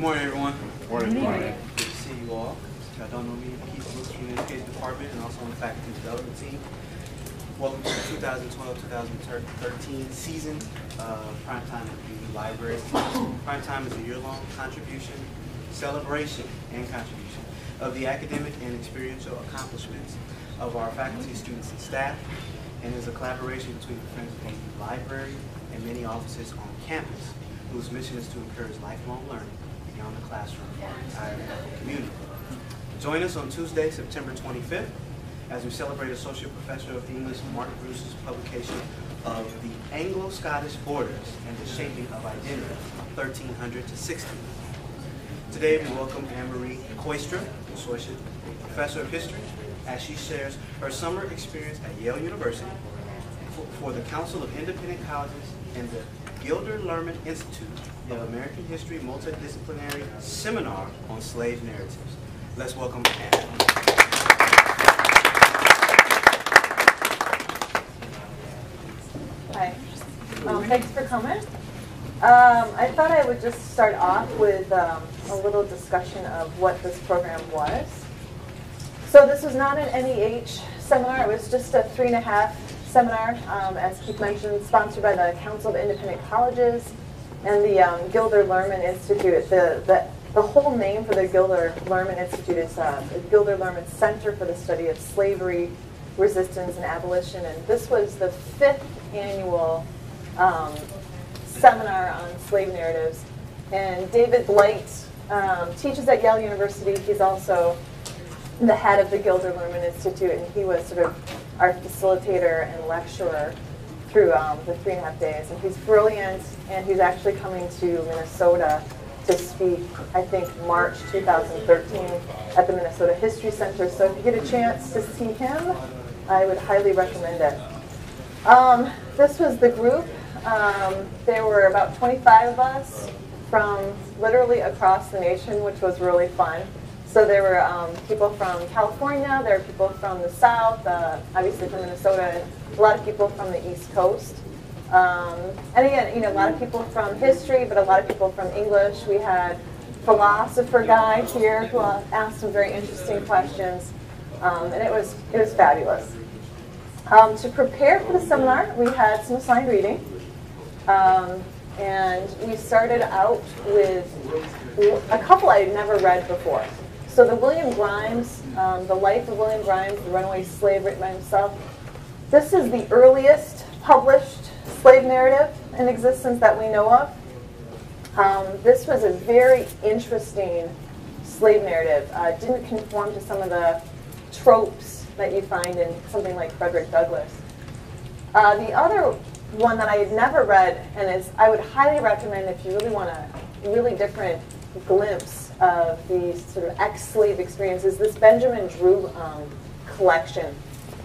Good morning, everyone. Morning. Good morning. Good to see you all. If y'all don't know me, Keith Brooks from the Education Department and also on the Faculty Development Team. Welcome to the 2012-2013 season of Primetime at the UU Library. Primetime is a year-long contribution, celebration, and contribution of the academic and experiential accomplishments of our faculty, students, and staff, and is a collaboration between the Friends of the UU Library and many offices on campus, whose mission is to encourage lifelong learning beyond the classroom for our entire community. Join us on Tuesday, September 25th, as we celebrate Associate Professor of English Mark Bruce's publication of The Anglo-Scottish Borders and the Shaping of Identity, 1300 to 1600. Today we welcome AnneMarie Kooistra, Associate Professor of History, as she shares her summer experience at Yale University for the Council of Independent Colleges and the Gilder Lehrman Institute, the American History Multidisciplinary Seminar on Slave Narratives. Let's welcome Anne. Hi. Thanks for coming. I thought I would just start off with a little discussion of what this program was. So this was not an NEH seminar. It was just a 3.5 seminar, as Keith mentioned, sponsored by the Council of Independent Colleges and the Gilder Lehrman Institute. The whole name for the Gilder Lehrman Institute is the Gilder Lehrman Center for the Study of Slavery, Resistance, and Abolition. And this was the 5th annual seminar on slave narratives. And David Blight teaches at Yale University. He's also the head of the Gilder Lehrman Institute, and he was sort of our facilitator and lecturer through the 3.5 days. And he's brilliant, and he's actually coming to Minnesota to speak, I think, March 2013 at the Minnesota History Center. So if you get a chance to see him, I would highly recommend it. This was the group. There were about 25 of us from literally across the nation, which was really fun. So there were people from California, there were people from the South, obviously from Minnesota, and a lot of people from the East Coast. And again, a lot of people from history, but a lot of people from English. We had philosopher guy here who asked some very interesting questions, and it was fabulous. To prepare for the seminar, we had some assigned reading, and we started out with a couple I had never read before. So the William Grimes, The Life of William Grimes, the Runaway Slave, written by himself. This is the earliest published slave narrative in existence that we know of. This was a very interesting slave narrative. It didn't conform to some of the tropes that you find in something like Frederick Douglass. The other one that I had never read, and I would highly recommend if you really want a really different glimpse of the sort of ex-slave experience, is this Benjamin Drew collection.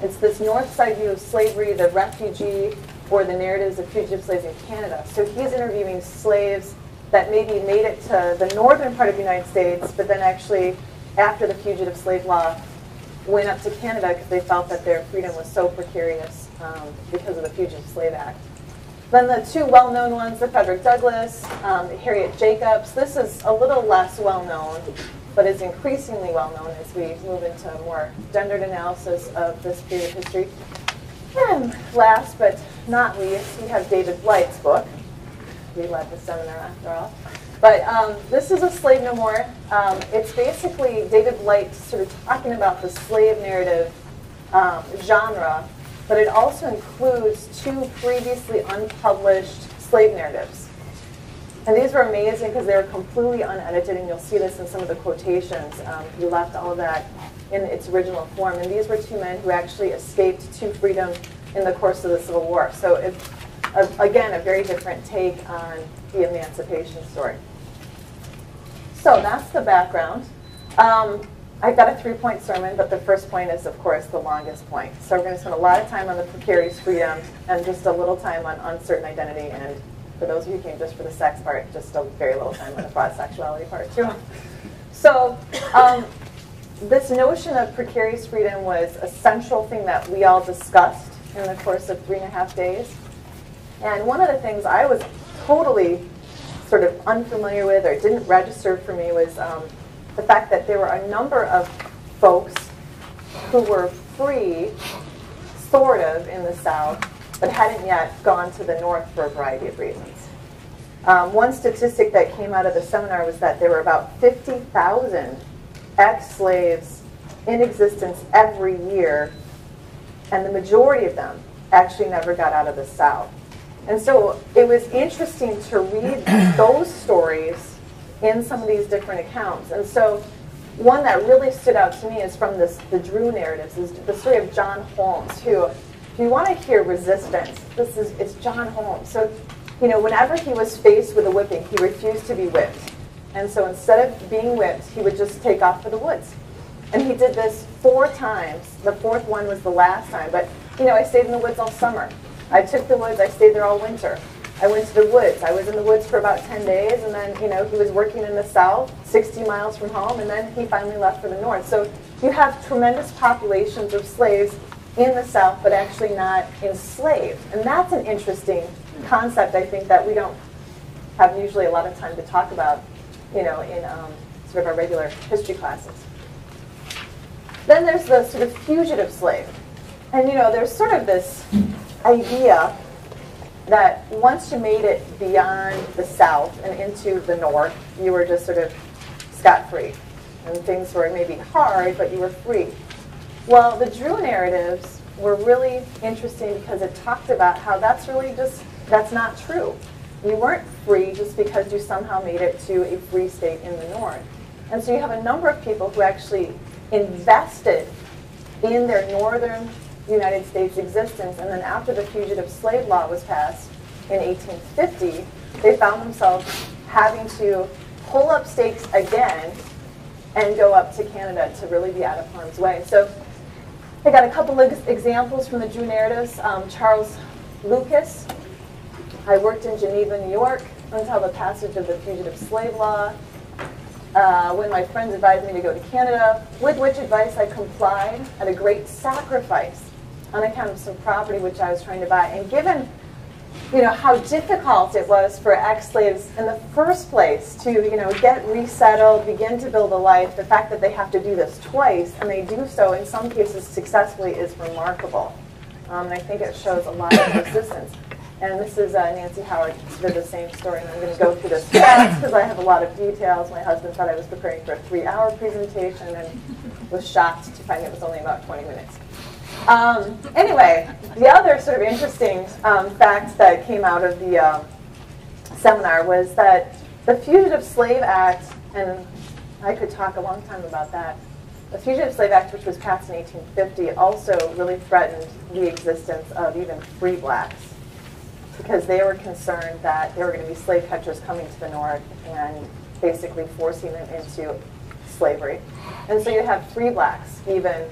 It's this north side view of slavery, the refugee, or the narratives of fugitive slaves in Canada. So he's interviewing slaves that maybe made it to the northern part of the United States, but then actually, after the fugitive slave law, went up to Canada because they felt that their freedom was so precarious because of the Fugitive Slave Act. Then the two well-known ones, the Frederick Douglass, Harriet Jacobs. This is a little less well-known, but is increasingly well-known as we move into a more gendered analysis of this period of history. And last but not least, we have David Blight's book. We led the seminar after all. But this is A Slave No More. It's basically David Blight sort of talking about the slave narrative genre, but it also includes 2 previously unpublished slave narratives. And these were amazing because they were completely unedited, and you'll see this in some of the quotations. He left all of that in its original form. And these were 2 men who actually escaped to freedom in the course of the Civil War. So it's, again, a very different take on the emancipation story. So that's the background. I've got a 3-point sermon, but the first point is, of course, the longest point. So we're going to spend a lot of time on the Precarious Freedom and just a little time on uncertain identity. And for those of you who came just for the sex part, just a very little time on the Fraught Sexuality part, too. So this notion of precarious freedom was a central thing that we all discussed in the course of 3.5 days. And one of the things I was totally sort of unfamiliar with or didn't register for me was the fact that there were a number of folks who were free, sort of, in the South, but hadn't yet gone to the North for a variety of reasons. One statistic that came out of the seminar was that there were about 50,000 ex-slaves in existence every year, and the majority of them actually never got out of the South. And so it was interesting to read those stories in some of these different accounts. And so one that really stood out to me is from the Drew narratives, is the story of John Holmes, who, if you want to hear resistance, it's John Holmes. So, you know, whenever he was faced with a whipping, he refused to be whipped. And so instead of being whipped, he would just take off for the woods. And he did this 4 times. The 4th one was the last time. But, you know, I stayed in the woods all summer. I took the woods. I stayed there all winter. I went to the woods. I was in the woods for about 10 days. And then, you know, he was working in the South, 60 miles from home. And then he finally left for the North. So you have tremendous populations of slaves in the South, but actually not enslaved. And that's an interesting concept, I think, that we don't have usually a lot of time to talk about, you know, in sort of our regular history classes. Then there's the sort of fugitive slave. And, you know, there's sort of this idea that once you made it beyond the South and into the North, you were just sort of scot-free. And things were maybe hard, but you were free. Well, the Drew narratives were really interesting because it talked about how that's not true. You weren't free just because you somehow made it to a free state in the North. And so you have a number of people who actually invested in their northern United States existence, and then after the Fugitive Slave Law was passed in 1850, they found themselves having to pull up stakes again and go up to Canada to really be out of harm's way. So I got a couple of examples from the Drew narratives. Charles Lucas. I worked in Geneva, New York until the passage of the Fugitive Slave Law, when my friends advised me to go to Canada, with which advice I complied at a great sacrifice on account of some property which I was trying to buy. And given, you know, how difficult it was for ex-slaves in the first place to, you know, get resettled, begin to build a life, the fact that they have to do this twice, and they do so in some cases successfully, is remarkable. And I think it shows a lot of resistance. And this is Nancy Howard did the same story, and I'm going to go through this fast because I have a lot of details. My husband thought I was preparing for a 3-hour presentation and was shocked to find it was only about 20 minutes. Anyway, the other sort of interesting fact that came out of the seminar was that the Fugitive Slave Act, and I could talk a long time about that, the Fugitive Slave Act, which was passed in 1850, also really threatened the existence of even free blacks, because they were concerned that there were going to be slave catchers coming to the North and basically forcing them into slavery. And so you have free blacks, even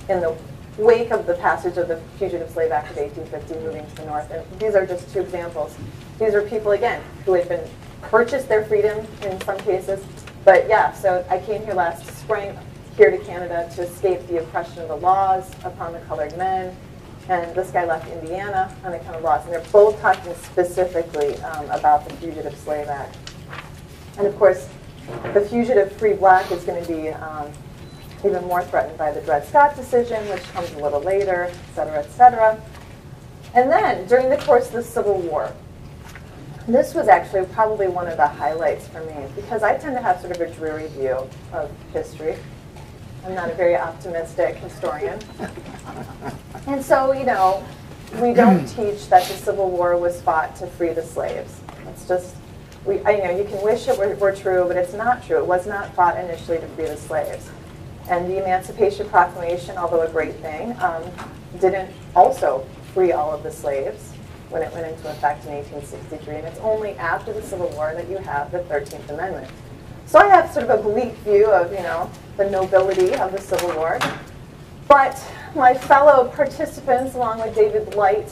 in the wake of the passage of the Fugitive Slave Act of 1850, moving to the North. And these are just 2 examples. These are people, again, who had been purchased their freedom in some cases. But yeah, so I came here last spring, here to Canada, to escape the oppression of the laws upon the colored men. And this guy left Indiana on account of laws. And they're both talking specifically about the Fugitive Slave Act. And of course, the fugitive free black is going to be even more threatened by the Dred Scott decision, which comes a little later, et cetera, et cetera. And then, during the course of the Civil War, this was actually probably one of the highlights for me, because I tend to have sort of a dreary view of history. I'm not a very optimistic historian. And so, you know, we don't teach that the Civil War was fought to free the slaves. It's just, you know, you can wish it were true, but it's not true. It was not fought initially to free the slaves. And the Emancipation Proclamation, although a great thing, didn't also free all of the slaves when it went into effect in 1863. And it's only after the Civil War that you have the 13th Amendment. So I have sort of a bleak view of, you know, the nobility of the Civil War. But my fellow participants, along with David Light,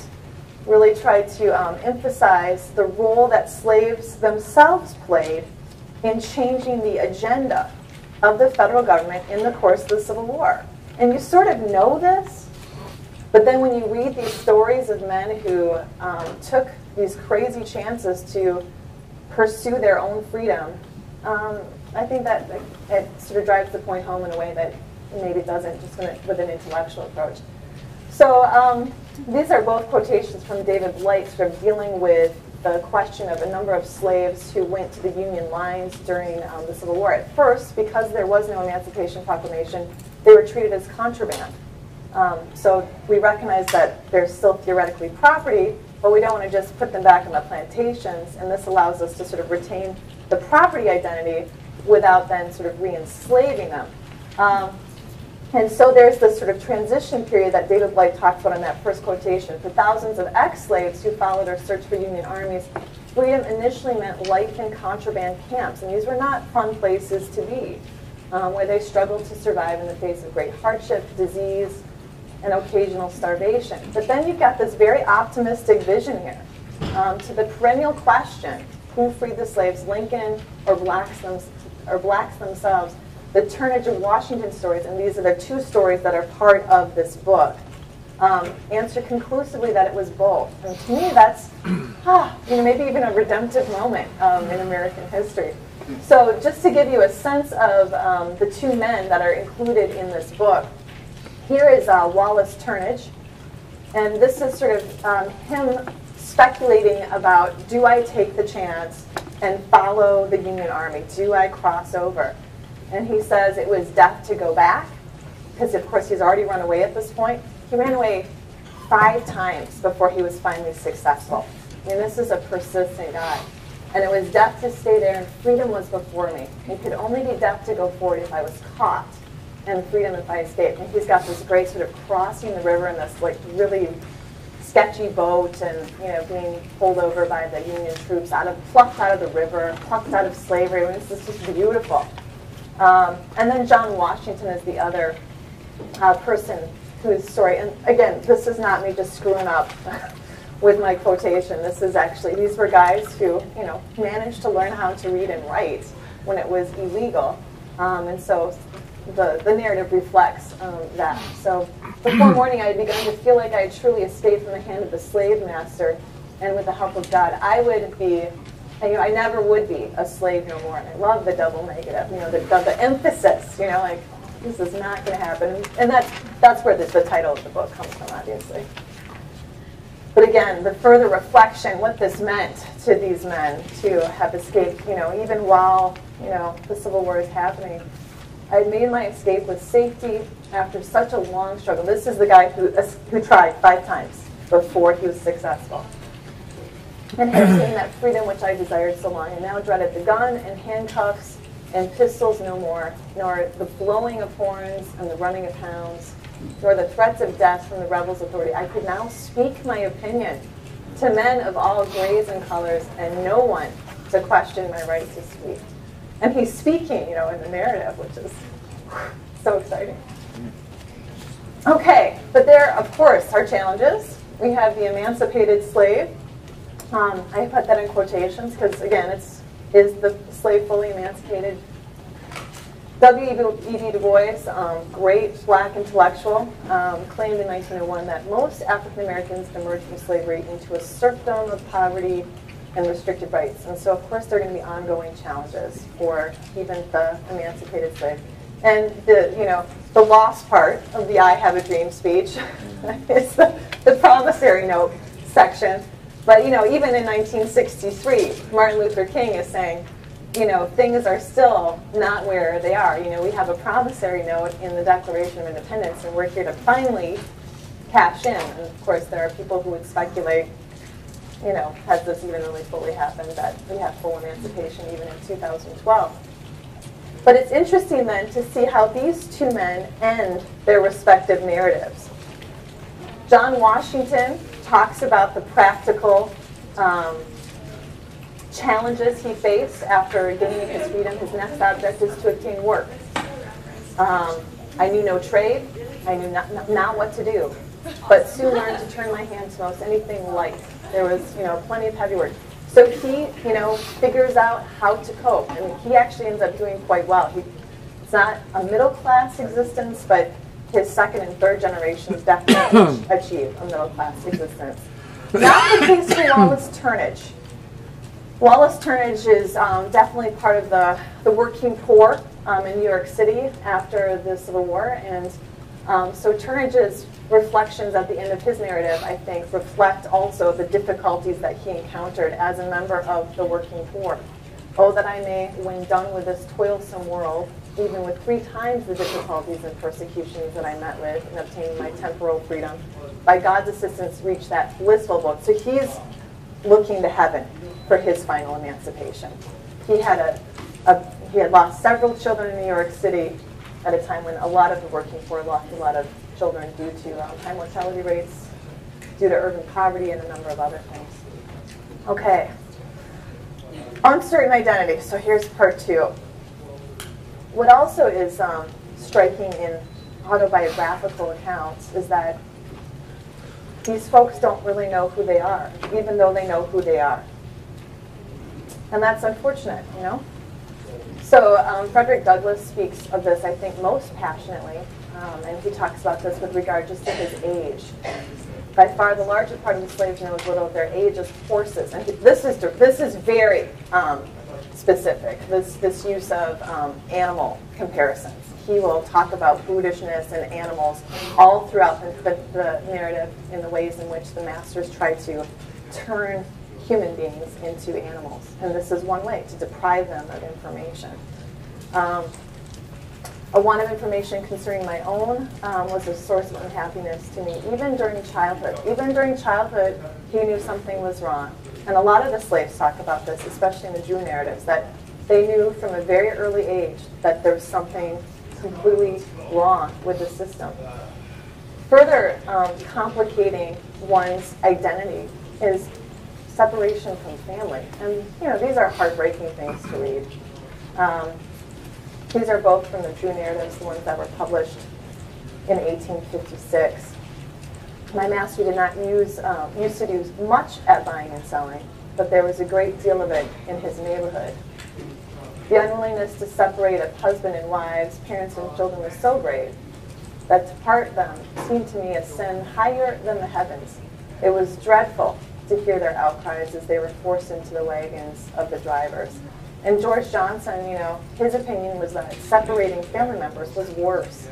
really tried to emphasize the role that slaves themselves played in changing the agenda of the federal government in the course of the Civil War. And you sort of know this, but then when you read these stories of men who took these crazy chances to pursue their own freedom, I think that it sort of drives the point home in a way that maybe doesn't, just with an intellectual approach. So these are both quotations from David Blight, sort of dealing with the question of a number of slaves who went to the Union lines during the Civil War. At first, because there was no Emancipation Proclamation, they were treated as contraband. So we recognize that they're still theoretically property, but we don't want to just put them back on the plantations, and this allows us to sort of retain the property identity without then sort of re-enslaving them. And so there's this sort of transition period that David Blight talked about in that first quotation. For thousands of ex-slaves who followed or searched for Union armies, freedom initially meant life in contraband camps, and these were not fun places to be, where they struggled to survive in the face of great hardship, disease, and occasional starvation. But then you've got this very optimistic vision here. To the perennial question, who freed the slaves, Lincoln or blacks themselves, the Turnage of Washington stories, and these are the two stories that are part of this book, answer conclusively that it was both. And to me, that's maybe even a redemptive moment in American history. So just to give you a sense of the two men that are included in this book, here is Wallace Turnage, and this is sort of him speculating about, do I take the chance and follow the Union Army? Do I cross over? And he says it was death to go back, because of course he's already run away at this point. He ran away 5 times before he was finally successful. I mean, this is a persistent guy. And it was death to stay there, and freedom was before me. It could only be death to go forward if I was caught, and freedom if I escaped. And he's got this great sort of crossing the river in this like really sketchy boat, and being pulled over by the Union troops, plucked out of the river, plucked out of slavery. I mean, this is just beautiful. And then John Washington is the other person whose story, and again, this is not me just screwing up with my quotation. This is actually, these were guys who, managed to learn how to read and write when it was illegal. And so the narrative reflects that. So before morning, I had begun to feel like I had truly escaped from the hand of the slave master, and with the help of God, I would be, I never would be a slave no more. And I love the double negative, the emphasis, like this is not going to happen. And that's where the title of the book comes from, obviously. But again, the further reflection, what this meant to these men to have escaped, even while, the Civil War is happening. I had made my escape with safety after such a long struggle. This is the guy who tried 5 times before he was successful. And had obtained that freedom which I desired so long, and now dreaded the gun and handcuffs and pistols no more, nor the blowing of horns and the running of hounds, nor the threats of death from the rebels' authority. I could now speak my opinion to men of all grades and colors, and no one to question my right to speak. And he's speaking, in the narrative, which is so exciting. Okay, but there, of course, are challenges. We have the emancipated slave. I put that in quotations because, again, is the slave fully emancipated? W.E.B. Du Bois, great black intellectual, claimed in 1901 that most African Americans emerged from slavery into a serfdom of poverty and restricted rights. And so, of course, there are going to be ongoing challenges for even the emancipated slave. And the lost part of the I Have a Dream speech is the promissory note section. But, even in 1963, Martin Luther King is saying, things are still not where they are. We have a promissory note in the Declaration of Independence, and we're here to finally cash in. And, of course, there are people who would speculate, has this even really fully happened, that we have full emancipation even in 2012. But it's interesting then to see how these two men end their respective narratives. John Washington talks about the practical challenges he faced after gaining his freedom. His next object is to obtain work. I knew no trade. I knew not what to do, but soon learned to turn my hand to most anything light. There was, plenty of heavy work. So he, figures out how to cope, and he actually ends up doing quite well. It's not a middle-class existence, but his second and third generations definitely achieve a middle-class existence. Not the case for Wallace Turnage. Wallace turnage is definitely part of the working poor in New York City after the Civil War. And so Turnage's reflections at the end of his narrative, I think, reflect also the difficulties that he encountered as a member of the working poor. Oh, that I may, when done with this toilsome world, even with 3 times the difficulties and persecutions that I met with in obtaining my temporal freedom, by God's assistance reach that blissful book. So he's looking to heaven for his final emancipation. He had he had lost several children in New York City at a time when a lot of the working poor lost a lot of children due to high mortality rates, due to urban poverty, and a number of other things. Okay. Uncertain identity. So here's part 2. What also is striking in autobiographical accounts is that these folks don't really know who they are, even though they know who they are. And that's unfortunate, you know? So Frederick Douglass speaks of this, I think, most passionately, and he talks about this with regard just to his age. By far, the larger part of the slaves knows little of their age as horses. And this is very specific, this use of animal comparisons. He will talk about brutishness and animals all throughout the narrative in the ways in which the masters try to turn human beings into animals. And this is one way, to deprive them of information. A want of information concerning my own was a source of unhappiness to me, even during childhood. Even during childhood, he knew something was wrong. And a lot of the slaves talk about this, especially in the Jew narratives, that they knew from a very early age that there was something completely wrong with the system. Further complicating one's identity is separation from family. And you know, these are heartbreaking things to read. These are both from the Jew narratives, the ones that were published in 1856. My master did not used to do much at buying and selling, but there was a great deal of it in his neighborhood. The unwillingness to separate of husband and wives, parents and children was so great that to part them seemed to me a sin higher than the heavens. It was dreadful to hear their outcries as they were forced into the wagons of the drivers. And George Johnson, you know, his opinion was that separating family members was worse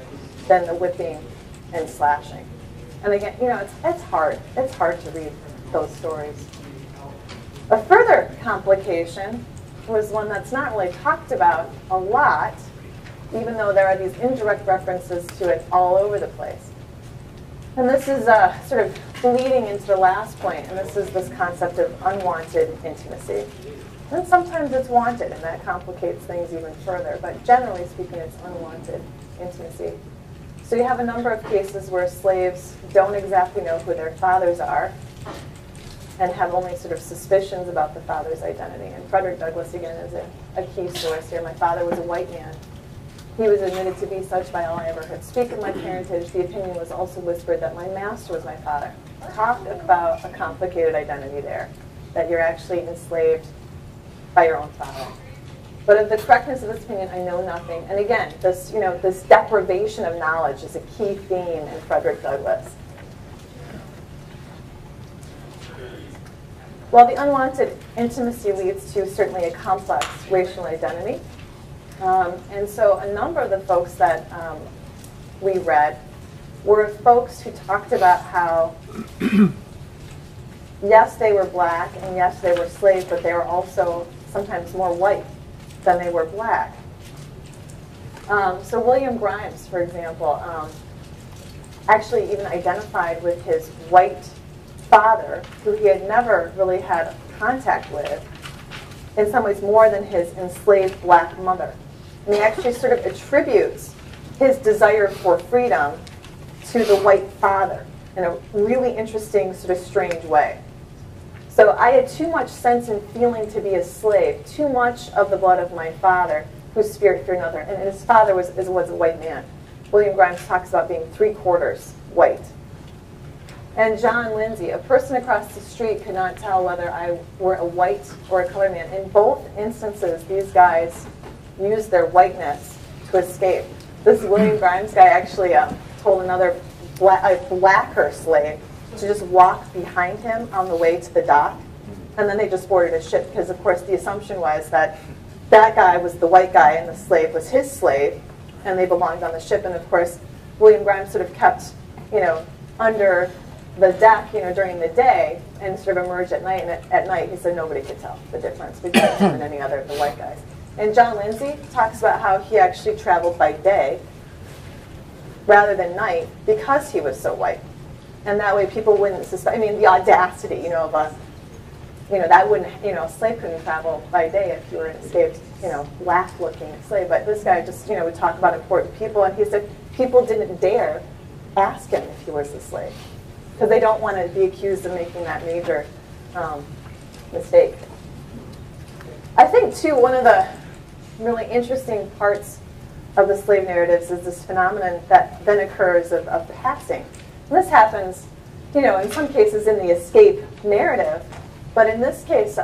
than the whipping and slashing. And again, you know, it's hard. It's hard to read those stories. A further complication was one that's not really talked about a lot, even though there are these indirect references to it all over the place. And this is sort of bleeding into the last point, and this is this concept of unwanted intimacy. And sometimes it's wanted, and that complicates things even further, but generally speaking, it's unwanted intimacy. So you have a number of cases where slaves don't exactly know who their fathers are and have only sort of suspicions about the father's identity. And Frederick Douglass, again, is a key source here. My father was a white man. He was admitted to be such by all I ever heard speak of my parentage. The opinion was also whispered that my master was my father. Talk about a complicated identity there, that you're actually enslaved by your own father. But of the correctness of this opinion, I know nothing. And again, this, you know, this deprivation of knowledge is a key theme in Frederick Douglass. While the unwanted intimacy leads to certainly a complex racial identity, and so a number of the folks that we read were folks who talked about how, yes, they were black, and yes, they were slaves, but they were also sometimes more white than they were black. So William Grimes, for example, actually even identified with his white father, who he had never really had contact with, in some ways more than his enslaved black mother. And he actually sort of attributes his desire for freedom to the white father in a really interesting, sort of strange way. So I had too much sense and feeling to be a slave, too much of the blood of my father, whose spirit feared another. And his father was a white man. William Grimes talks about being 3/4 white. And John Lindsay, a person across the street could not tell whether I were a white or a colored man. In both instances, these guys used their whiteness to escape. This William Grimes guy actually told another blacker slave to just walk behind him on the way to the dock And then they just boarded a ship because, of course, the assumption was that that guy was the white guy and the slave was his slave, and they belonged on the ship. And of course, William Grimes sort of kept, under the deck, during the day, and sort of emerged at night. And at night, he said nobody could tell the difference between him and any other of the white guys. And John Lindsay talks about how he actually traveled by day rather than night because he was so white. And that way people wouldn't suspect, the audacity, of a, that wouldn't, a slave couldn't travel by day if you were an escaped, black-looking slave. But this guy just, would talk about important people, and he said people didn't dare ask him if he was a slave because they don't want to be accused of making that major mistake. I think, too, one of the really interesting parts of the slave narratives is this phenomenon that then occurs of passing. And this happens, in some cases in the escape narrative, but in this case,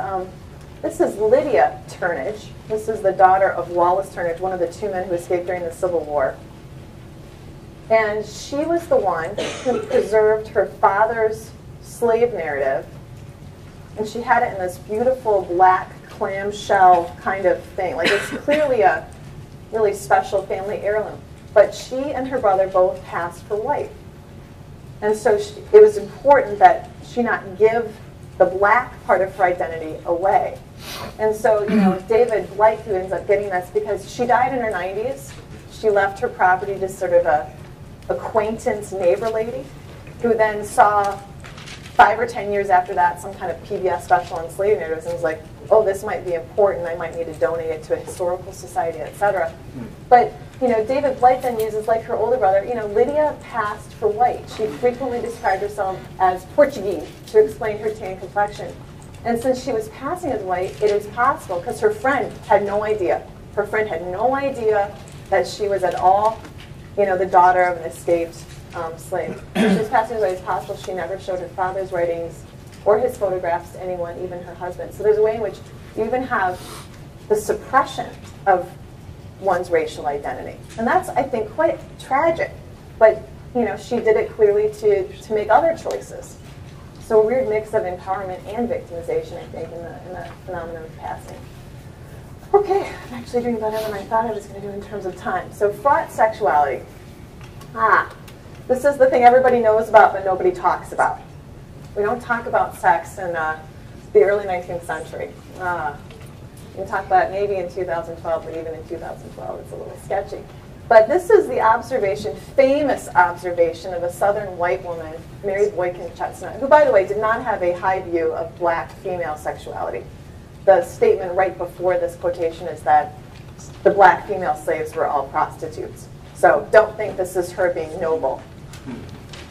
this is Lydia Turnage. This is the daughter of Wallace Turnage, one of the two men who escaped during the Civil War. And she was the one who preserved her father's slave narrative, and she had it in this beautiful black clamshell kind of thing. Like, it's clearly a really special family heirloom. But she and her brother both passed for white. And so it was important that she not give the black part of her identity away. And so, David Blight, who ends up getting this, because she died in her 90s. She left her property to sort of a acquaintance neighbor lady, who then saw 5 or 10 years after that some kind of PBS special on slave narratives and was like, oh, this might be important, I might need to donate it to a historical society, etc. But David Blight then uses, like her older brother, Lydia passed for white. She frequently described herself as Portuguese to explain her tan complexion. And since she was passing as white, it is possible, because her friend had no idea. Her friend had no idea that she was at all, the daughter of an escaped slave. So she was passing as white. It's possible she never showed her father's writings or his photographs to anyone, even her husband. So there's a way in which you even have the suppression of one's racial identity. And that's, I think, quite tragic. But, she did it clearly to make other choices. So a weird mix of empowerment and victimization, I think, in the phenomenon of passing. Okay, I'm actually doing better than I thought I was going to do in terms of time. So fraught sexuality. This is the thing everybody knows about but nobody talks about. We don't talk about sex in the early 19th century. We can talk about it maybe in 2012, but even in 2012 it's a little sketchy. But this is the observation, famous observation, of a southern white woman, Mary Boykin Chestnut, who, by the way, did not have a high view of black female sexuality. The statement right before this quotation is that the black female slaves were all prostitutes. So don't think this is her being noble.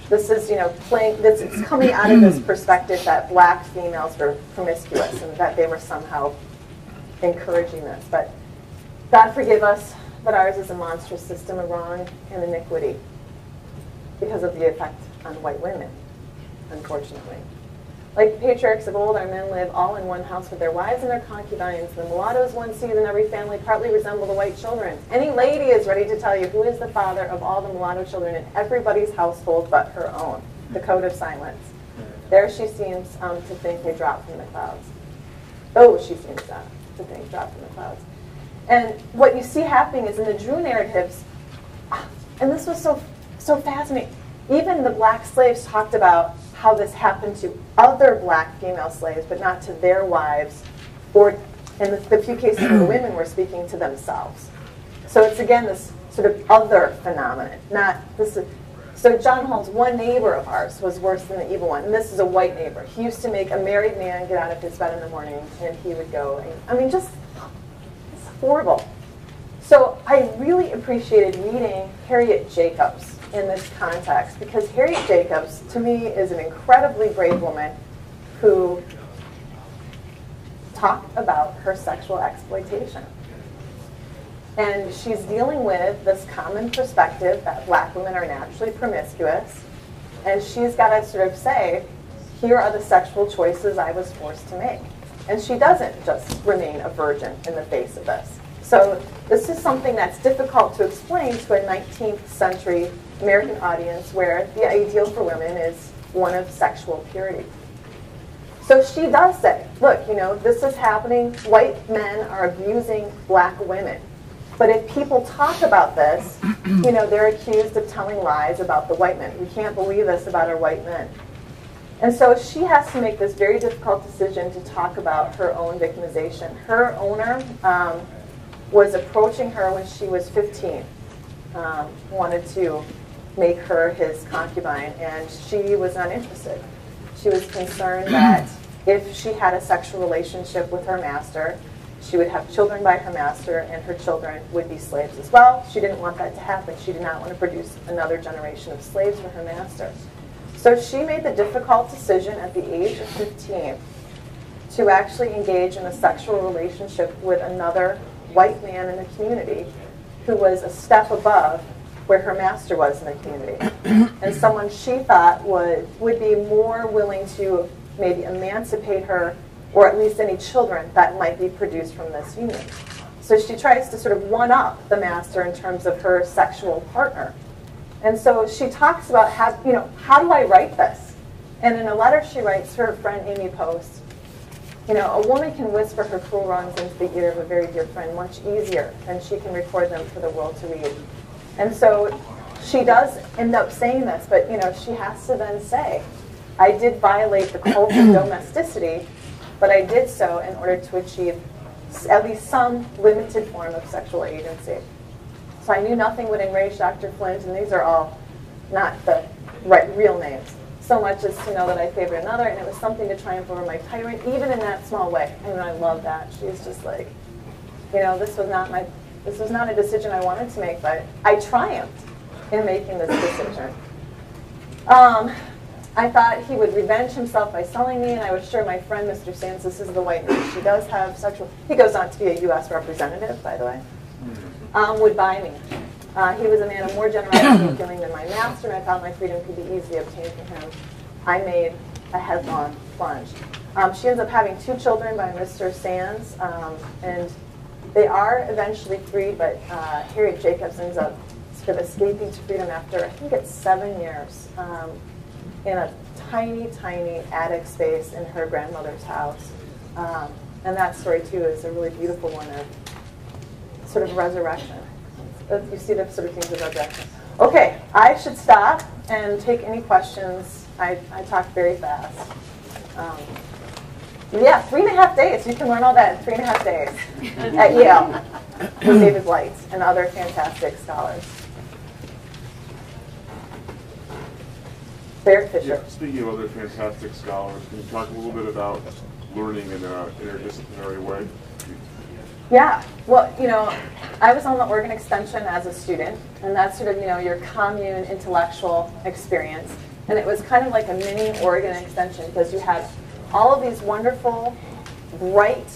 This is, it's coming out of this perspective that black females were promiscuous and that they were somehow encouraging this. But God forgive us, but ours is a monstrous system of wrong and iniquity because of the effect on white women, unfortunately. Like the patriarchs of old, our men live all in one house with their wives and their concubines. The mulattoes one sees in every family partly resemble the white children. Any lady is ready to tell you who is the father of all the mulatto children in everybody's household but her own. The code of silence. There she seems to think they dropped from the clouds. Oh, she seems to think dropped from the clouds. And what you see happening is in the Drew narratives, and this was so fascinating, even the black slaves talked about how this happened to other black female slaves, but not to their wives, or in the few cases where the women were speaking to themselves. So it's, again, this sort of other phenomenon. So John Holmes, one neighbor of ours, was worse than the evil one, and this is a white neighbor. He used to make a married man get out of his bed in the morning, and he would go, it's horrible. So I really appreciated reading Harriet Jacobs in this context, because Harriet Jacobs, to me, is an incredibly brave woman who talked about her sexual exploitation. And she's dealing with this common perspective that black women are naturally promiscuous, and she's got to sort of say, here are the sexual choices I was forced to make. And she doesn't just remain a virgin in the face of this. So this is something that's difficult to explain to a 19th century American audience where the ideal for women is one of sexual purity. So she does say, look, this is happening. White men are abusing black women. But if people talk about this, they're accused of telling lies about the white men. We can't believe this about our white men. And so she has to make this very difficult decision to talk about her own victimization. Her owner was approaching her when she was 15, wanted to make her his concubine, and she was not interested. She was concerned that if she had a sexual relationship with her master, she would have children by her master, and her children would be slaves as well. She didn't want that to happen. She did not want to produce another generation of slaves for her master. So she made the difficult decision at the age of 15 to actually engage in a sexual relationship with another white man in the community who was a step above where her master was in the community, and someone she thought would be more willing to maybe emancipate her, or at least any children that might be produced from this union. So she tries to sort of one-up the master in terms of her sexual partner. And so she talks about how do I write this? And in a letter she writes to her friend Amy Post, a woman can whisper her cruel wrongs into the ear of a very dear friend much easier than she can record them for the world to read. And so she does end up saying this, but she has to then say, I did violate the cult of domesticity, but I did so in order to achieve at least some limited form of sexual agency. So I knew nothing would enrage Dr. Flint, and these are all not the real names, so much as to know that I favored another, and it was something to triumph over my tyrant, even in that small way. And I love that. She's just like, this was not a decision I wanted to make, but I triumphed in making this decision. I thought he would revenge himself by selling me, and I would assure my friend, Mr. Sands, this is the white man. She does have sexual... He goes on to be a U.S. representative, by the way. Would buy me. He was a man of more generosity and feeling than my master, and I thought my freedom could be easily obtained from him. I made a headlong plunge. She ends up having 2 children by Mr. Sands, and they are eventually freed, but Harriet Jacobs ends up sort of escaping to freedom after, I think it's 7 years, in a tiny, tiny attic space in her grandmother's house. And that story, too, is a really beautiful one of sort of resurrection. You see the sort of themes of resurrection. Okay, I should stop and take any questions. I talk very fast. Yeah, 3.5 days. You can learn all that in 3.5 days at Yale with David Blight and other fantastic scholars. Barrett Fisher. Yeah, speaking of other fantastic scholars, can you talk a little bit about learning in an interdisciplinary way? Yeah, well, I was on the Oregon Extension as a student, and that's sort of, your commune intellectual experience. And it was kind of like a mini Oregon Extension because you had all of these wonderful, bright,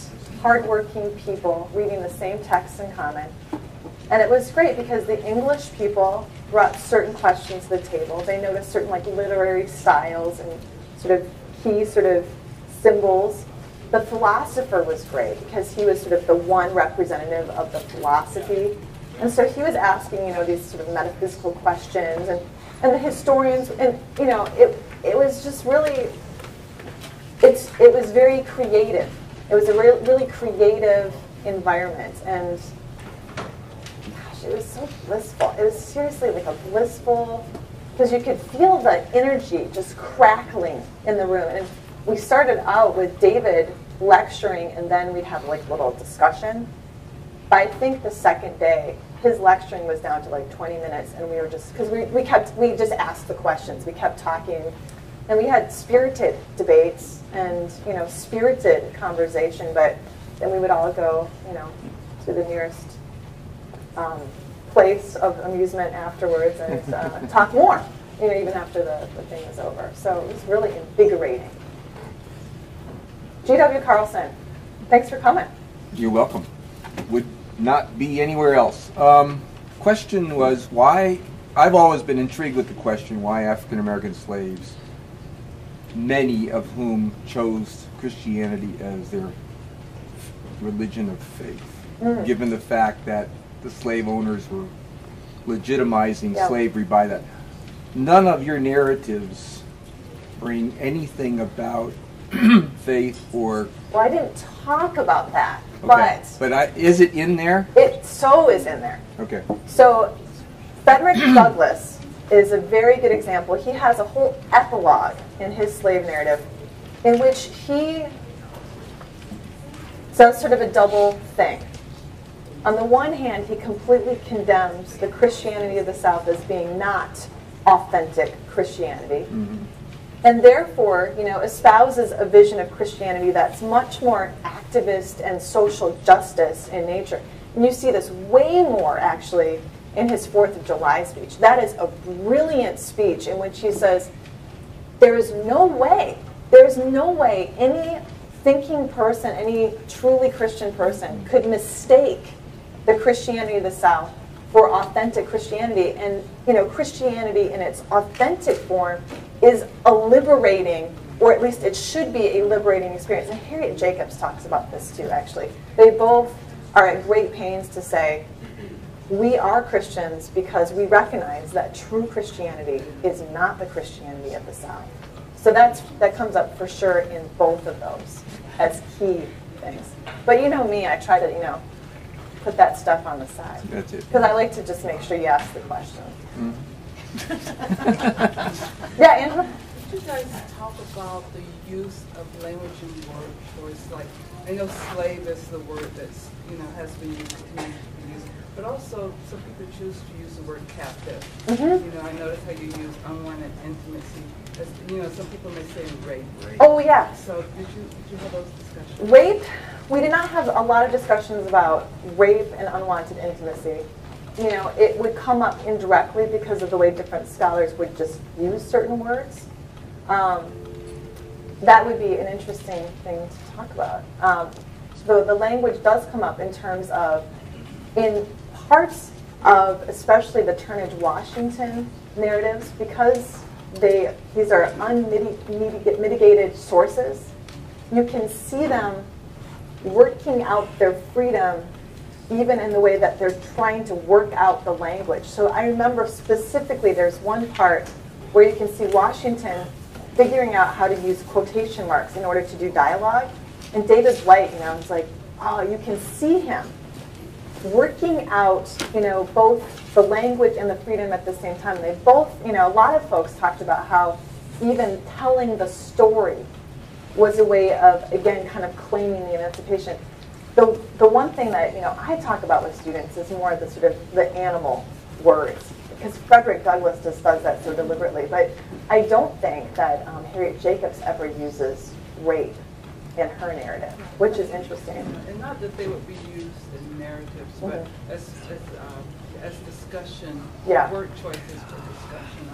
hardworking people reading the same text in common. And it was great because the English people brought certain questions to the table. They noticed certain literary styles and sort of key sort of symbols. The philosopher was great because he was sort of the one representative of the philosophy. And so he was asking, these sort of metaphysical questions, and the historians, and it was just really, it was very creative. It was a really creative environment, and gosh, it was so blissful. It was seriously like a blissful, because you could feel the energy just crackling in the room. And we started out with David lecturing, and then we'd have little discussion. But I think the second day, his lecturing was down to 20 minutes, and we were just, because we just asked the questions, we kept talking, and we had spirited debates and spirited conversation. But then we would all go to the nearest place of amusement afterwards and talk more, even after the thing was over. So it was really invigorating. G.W. Carlson, thanks for coming. You're welcome. Would not be anywhere else. Question was why, I've always been intrigued with the question why African American slaves, many of whom chose Christianity as their religion of faith, given the fact that the slave owners were legitimizing slavery by that. None of your narratives bring anything about faith or... Well, I didn't talk about that, Okay. But is it in there? It so is in there. Okay. So Frederick Douglass is a very good example. He has a whole epilogue in his slave narrative in which he does sort of a double thing. On the one hand, he completely condemns the Christianity of the South as being not authentic Christianity. Mm-hmm. And therefore, espouses a vision of Christianity that's much more activist and social justice in nature. And you see this way more, actually, in his 4th of July speech. That is a brilliant speech in which he says, there is no way any thinking person, any truly Christian person could mistake the Christianity of the South for authentic Christianity. And, Christianity in its authentic form is a liberating, or at least it should be a liberating experience. And Harriet Jacobs talks about this too, actually. They both are at great pains to say, we are Christians because we recognize that true Christianity is not the Christianity of the South. So that comes up for sure in both of those as key things. But you know me, I try to, put that stuff on the side. That's it. Because I like to just make sure you ask the question. Mm-hmm. Yeah, Angela? Could you guys talk about the use of language and word choice? Like, I know slave is the word that's, has been used, continues to be used, but also some people choose to use the word captive. Mm-hmm. I notice how you use unwanted intimacy. As, some people may say rape. Oh, yeah. So did you have those discussions? Rape, we did not have a lot of discussions about rape and unwanted intimacy. It would come up indirectly because of the way different scholars would just use certain words. That would be an interesting thing to talk about. The language does come up in terms of, in parts of especially the Turnage-Washington narratives, because these are unmitigated sources, you can see them working out their freedom even in the way that they're trying to work out the language. So I remember specifically there's one part where you can see Washington figuring out how to use quotation marks in order to do dialogue. And David Blight, is like, oh, you can see him working out, both the language and the freedom at the same time. They both, a lot of folks talked about how even telling the story was a way of, again, kind of claiming the emancipation. The one thing that, I talk about with students is more the sort of the animal words, because Frederick Douglass just does that so deliberately. But I don't think that Harriet Jacobs ever uses rape in her narrative, which is interesting. And not that they would be used in narratives, but as discussion, word choices for discussion,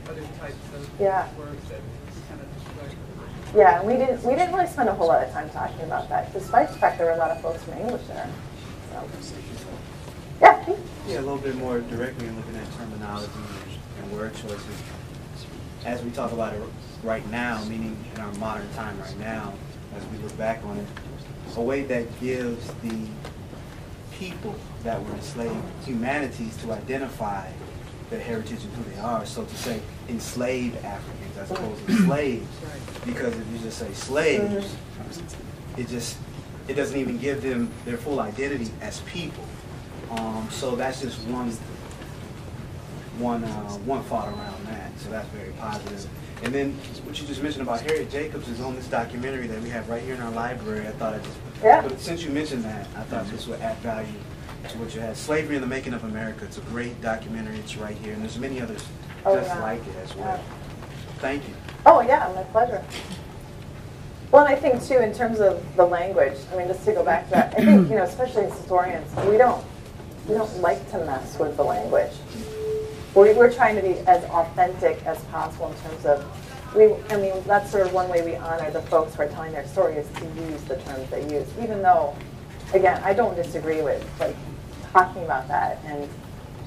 other types of words that kind of describe. Yeah, we didn't really spend a whole lot of time talking about that, despite the fact there were a lot of folks from English there. So. Yeah. Yeah, a little bit more directly in looking at terminology and word choices. As we talk about it right now, meaning in our modern time right now, as we look back on it, a way that gives the people that were enslaved humanities to identify their heritage and who they are. So to say enslaved Africans as opposed to slaves, because if you just say slaves, it doesn't even give them their full identity as people. So that's just one thought around that. So that's very positive. And then what you just mentioned about Harriet Jacobs is on this documentary that we have right here in our library. I thought but since you mentioned that, I thought this would add value to what you had. Slavery in the Making of America. It's a great documentary. It's right here, and there's many others like it as well. Thank you. Oh yeah, my pleasure. Well, and I think too, in terms of the language, just to go back to that, I think especially as historians, we don't like to mess with the language. We're trying to be as authentic as possible in terms of, that's sort of one way we honor the folks who are telling their story is to use the terms they use, even though, again, I don't disagree with talking about that.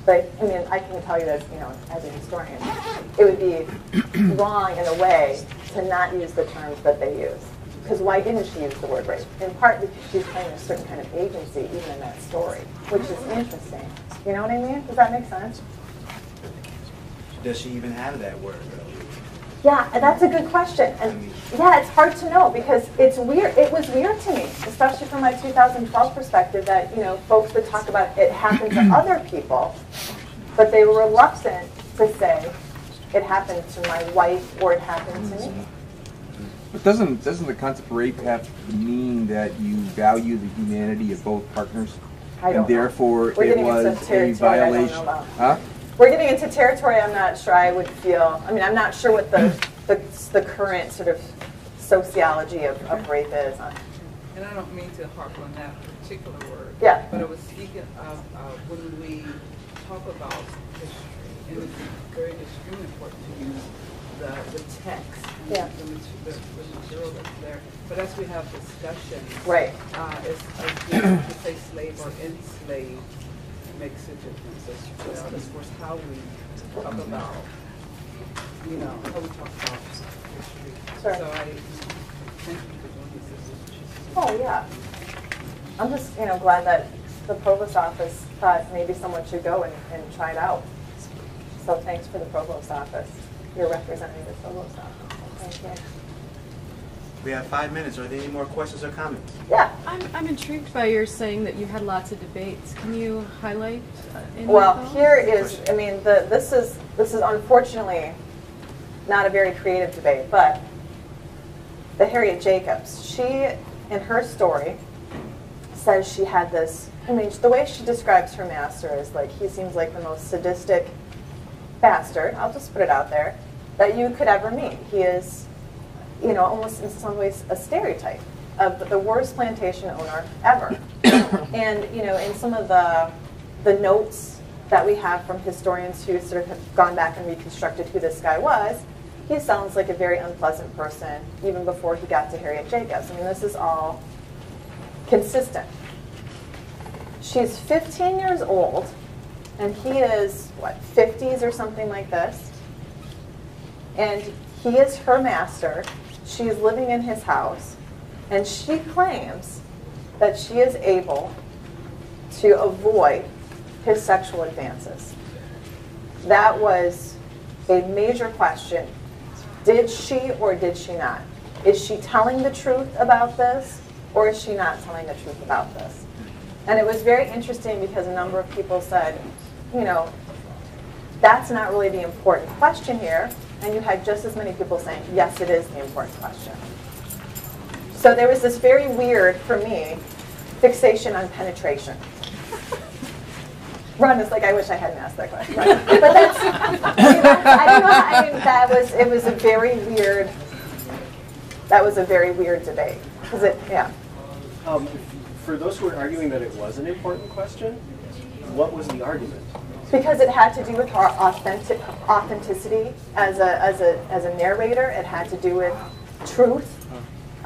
But I can tell you as a historian, it would be wrong in a way to not use the terms that they use. Because why didn't she use the word rape? In part because she's claiming a certain kind of agency even in that story, which is interesting. You know what I mean? Does that make sense? Does she even have that word, though? Yeah, that's a good question. And Yeah, it's hard to know because it's weird. It was weird to me, especially from my 2012 perspective, that folks would talk about it happened to other people, but they were reluctant to say it happened to my wife or it happened to me. But doesn't the concept of rape have to mean that you value the humanity of both partners? I don't and therefore know. it was a violation. Huh? We're getting into territory I'm not sure I would feel. I mean, I'm not sure what the current sort of sociology of rape is. And I don't mean to harp on that particular word. Yeah. But I was speaking of when we talk about history, and it's very extremely important to use the text and Yeah. the material that's there. But as we have discussion, Right. it's again, to say slave or enslaved makes a difference as well as far as how we talk about, how we talk about history. Sure. So I thank you for doing this. Oh, yeah. I'm just, glad that the provost office thought maybe someone should go and try it out. So thanks for the provost office. You're representing the provost office. Thank you. We have 5 minutes. Are there any more questions or comments? Yeah. I'm intrigued by your saying that you had lots of debates. Can you highlight any Well, of those? here is, this is unfortunately not a very creative debate, but the Harriet Jacobs, she, in her story, says she had this, the way she describes her master is like, he seems like the most sadistic bastard, I'll just put it out there, that you could ever meet. He is, almost in some ways a stereotype of the worst plantation owner ever. And, in some of the notes that we have from historians who sort of have gone back and reconstructed who this guy was, he sounds like a very unpleasant person even before he got to Harriet Jacobs. This is all consistent. She's 15 years old, and he is, 50s or something like this. And he is her master. She is living in his house, and she claims that she is able to avoid his sexual advances. That was a major question. Did she or did she not? Is she telling the truth about this, or is she not telling the truth about this? And it was very interesting because a number of people said, that's not really the important question here. And you had just as many people saying, yes, it is the important question. So there was this very weird, for me, fixation on penetration. Ron is like, I wish I hadn't asked that question. Right? But that's, I don't know. It was a very weird. That was a very weird debate. For those who are arguing that it was an important question, what was the argument? Because it had to do with her authenticity as a narrator. It had to do with truth.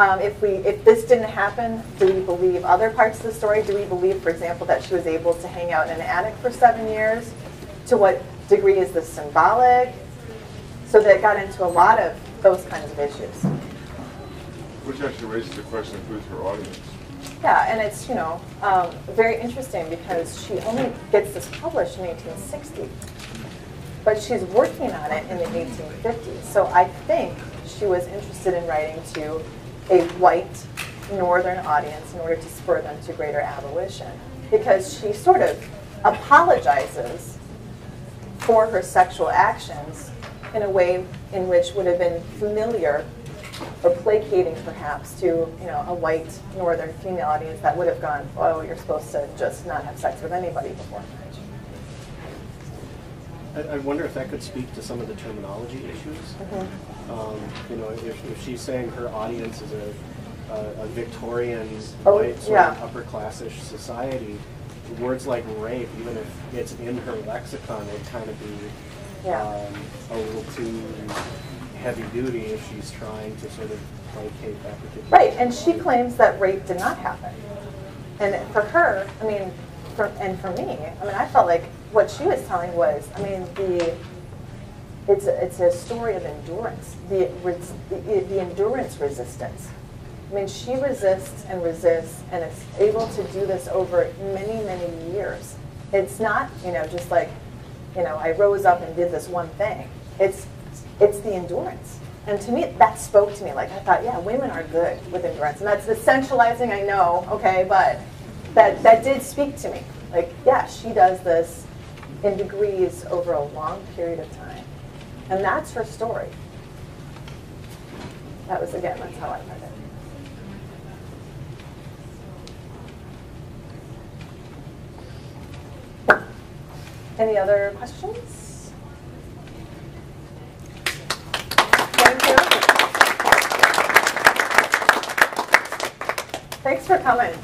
If this didn't happen, do we believe other parts of the story? Do we believe, for example, that she was able to hang out in an attic for 7 years? To what degree is this symbolic? So that got into a lot of those kinds of issues. Which actually raises the question of who's her audience. Yeah, and it's very interesting because she only gets this published in 1860, but she's working on it in the 1850s. So I think she was interested in writing to a white northern audience in order to spur them to greater abolition, because she sort of apologizes for her sexual actions in a way in which would have been familiar or placating perhaps to a white northern female audience that would have gone, oh, you're supposed to just not have sex with anybody before marriage. I wonder if that could speak to some of the terminology issues. If she's saying her audience is a Victorian white sort of upper classish society, words like rape, even if it's in her lexicon, would kind of be a little too heavy duty if she's trying to sort of placate that particular. Right, and she claims that rape did not happen. And for her, for me, I felt like what she was telling was, it's a story of endurance, the endurance resistance. She resists and resists and is able to do this over many, many years. It's not, just like, I rose up and did this one thing. It's the endurance. And to me, that spoke to me. Like, I thought, yeah, women are good with endurance. And that's essentializing, I know, okay, but that did speak to me. Like, yeah, she does this in degrees over a long period of time. And that's her story. That was, again, that's how I read it. Any other questions? Thank you. Thanks for coming.